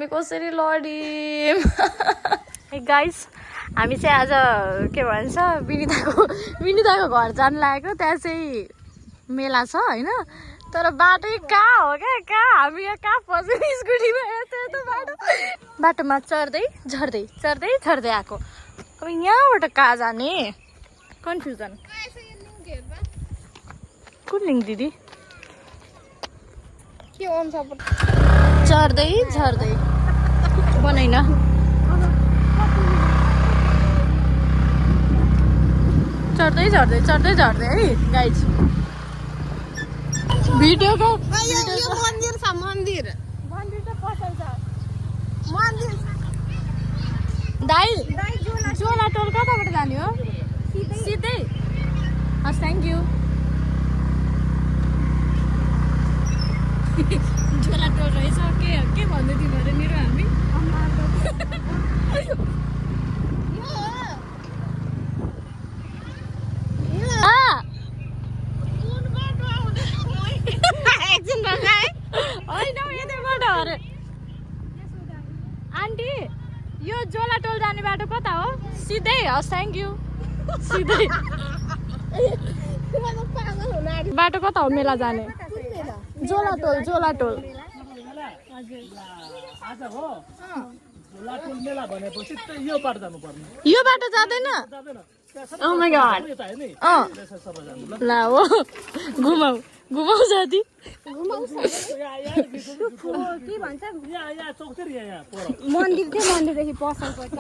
हामी कसरी लड्यौँ। गाइस हामी चाहिँ आज के भन्छ विनिताको घर जान लागेको। त्यहाँ चाहिँ मेला छ होइन, तर बाटो कहाँ हो क्या हामी यहाँ कहाँ फस्यौँ स्कुटीमा। यता बाटोमा चढ्दै झर्दै आएको। अब यहाँबाट कहाँ जाने कन्फ्युजन। कुन लिङ्क दिदी चढ्दै बनाइन चढ्दै है गाइज। भिडियोको मन्दिर छ मन्दिर त पसल छ मन्दिर। दाइ जोला टोल कताबाट जाने हो? सिधै हस्, थ्याङ्क यू। जोला टोल रहेछ। के भन्दै थियौँ अरे मेरो हामी? आन्टी यो जोला टोल जाने बाटो कता हो? सिधै हस्, थ्याङ्क यू। सिधै बाटो कता हो मेला जाने? जोला टोल यो बाटो जाँदैन? Oh my God. ला हो घुमाउ साथी। मन्दिरदेखि पसल पर्छ।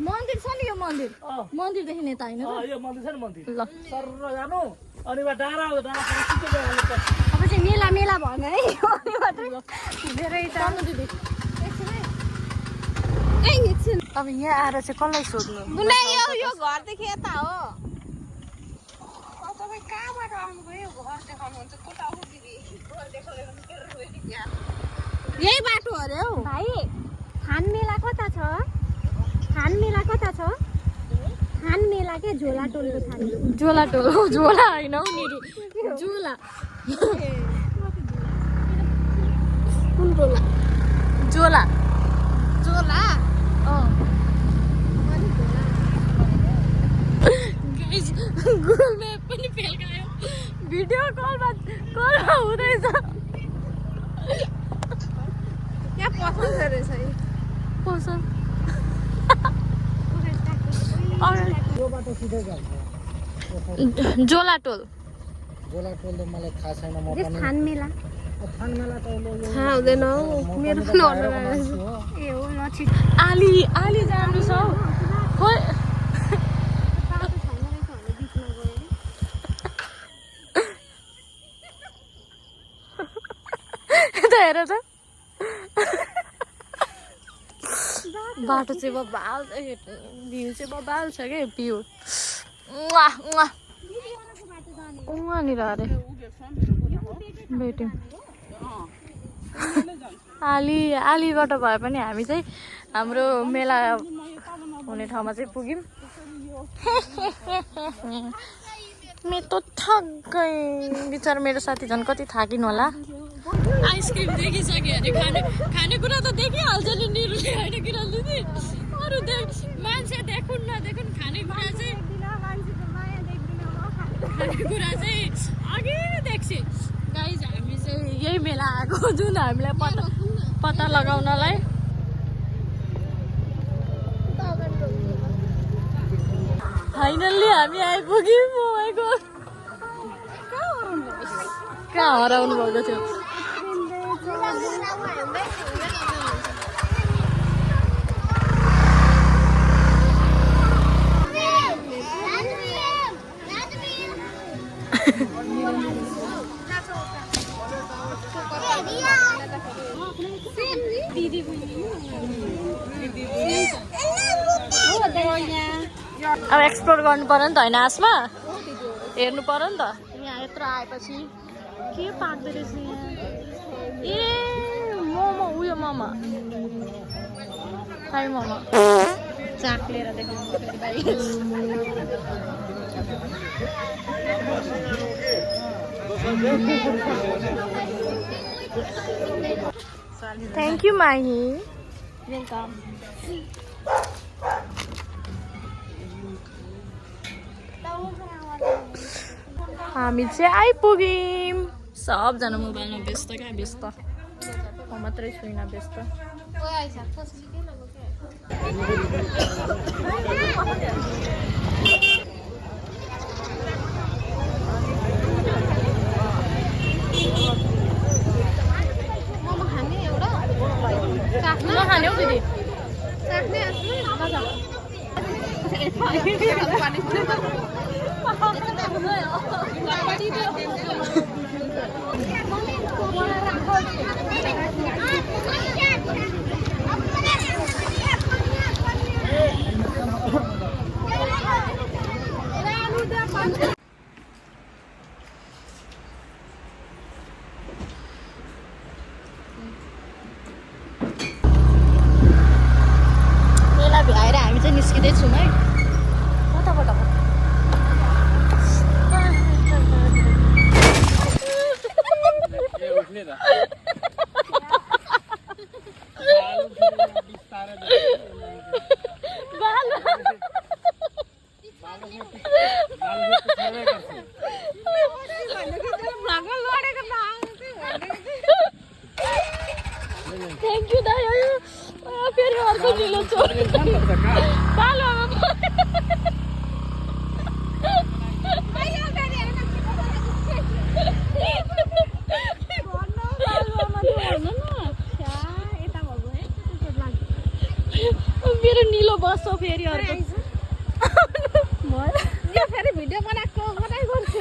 मन्दिर छ नि यो मन्दिरदेखि नेता होइन ल। अब चाहिँ मेला भन्यो है। अब यहाँ आएर चाहिँ कसलाई सोध्नु? यो घरदेखि यता हो। तपाईँ कहाँबाट आउनुभयो? घर देखाउनुहुन्छ यही बाटो अरे हौ भाइ। खान मेला कता छ? खान मेला के झोला टोलको थान। जोला टोल हो, झोला होइन हौ निरी, झोला। कुन टोल? जोला गुगल म्याप पनि फेल गयो। भिडियो कलमा हुँदैछ। क्या पसल रहेछ है? पसल जोला टोल त मलाई थाहा छैन। म पनि खान मेला थाहा हुँदैन हौ मेरो पनि अर्डर आएछ। ए हो नछि आली जानु छ हौ। खोइ हेर त बाटो चाहिँ बबाल भ्यू चाहिँ बबाल छ क्या भ्यू। उहाँनिर अरे भेट्यौँ। आलीबाट भए पनि हामी चाहिँ हाम्रो मेला हुने ठाउँमा चाहिँ पुग्यौँ। मे त थक गएँ बिचरा मेरो साथी झन् कति थाकिनु होला। आइसक्रिम देखिसक्यो अरे खानेकुरा त देखिहाल्छ नि निरुले होइन किरण दिदी। अरू मान्छे देखुन् नदेखुन् खानेकुरा चाहिँ अघि देख्छ। गाइज हामी चाहिँ यही मेला आएको जुन हामीलाई पत्ता लगाउनलाई। फाइनल्ली हामी आइपुग्यौँ। कहाँ हराउनु भएको थियो? अब एक्सप्लोर गर्नु पर्यो नि त होइन आसमा? हेर्नु पर्यो नि त। यहाँ यत्रो आएपछि के पाक्दो रहेछ यहाँ? ए मोमो उयो मोमो थाई मोमो चाक लिएर देखाउनु। Thank you Mahi. वेलकम। हामी चाहिँ आइपुग्यौँ। सबजना मोबाइलमा व्यस्त क्या व्यस्त, म मात्रै छुइनँ व्यस्त। नखाने हौ दिदी। मेला भ्याएर हामी चाहिँ निस्किँदैछौँ है। कताबाट थ्याङ्क यू दाइ। फेरि अर्को ढिलो चोर मेरो निलो बस्छ फेरि अर्को। फेरि भिडियो बनाएको गर्छु।